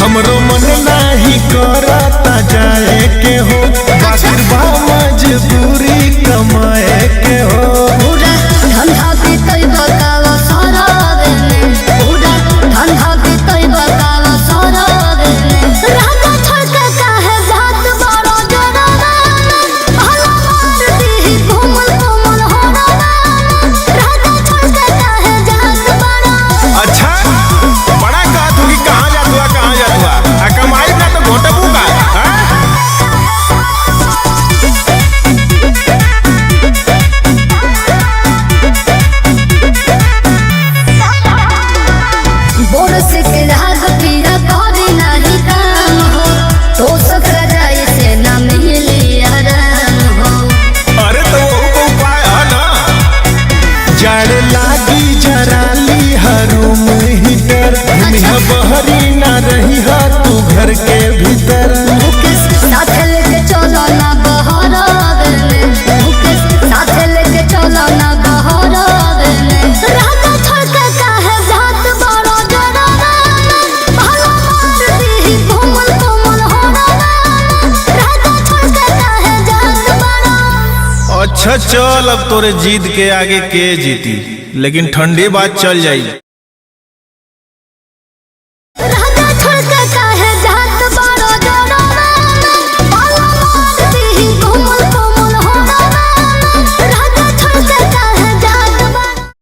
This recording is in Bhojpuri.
हमरो मन नाही करता जाए के हो, बाकिर बा मजबूरी कमाए के हो। पूरा धंधा भी तोय बतावा सरावे में, पूरा धंधा भी तोय बतावा सरावे में। राजा छोड़ के काहे जात बड़ो जड़ावा, भला मार दी घूमल घूमल होड़ावा। राजा छोड़ के काहे जात बड़ो। अच्छा बड़ा कहत हो कि कहाँ जात हुआ कहाँ जात हुआ, आ कमाई ना तो घोटबू का। बोरस के राग पीरा करे नाही काम हो, तो सकरा जाए से ना मिली आराम हो। अरे तो वो उपाय है ना, जड़ लागी जराली हरूम हीटर, बहरी ना रही है तू घर के भीतर। मुकेश साथ लेके चलो ना बहरावे में, मुकेश साथ लेके चलो ना बहरावे में। राजा छोड़ के काहे जात बड़ो जड़ावा, भला मार दी घूमल घूमल होड़ावा। राजा छोड़ के काहे जात बड़ो। अच्छा चल, अब तोरे जीत के आगे के जीती, लेकिन ठंडी बात चल जाई।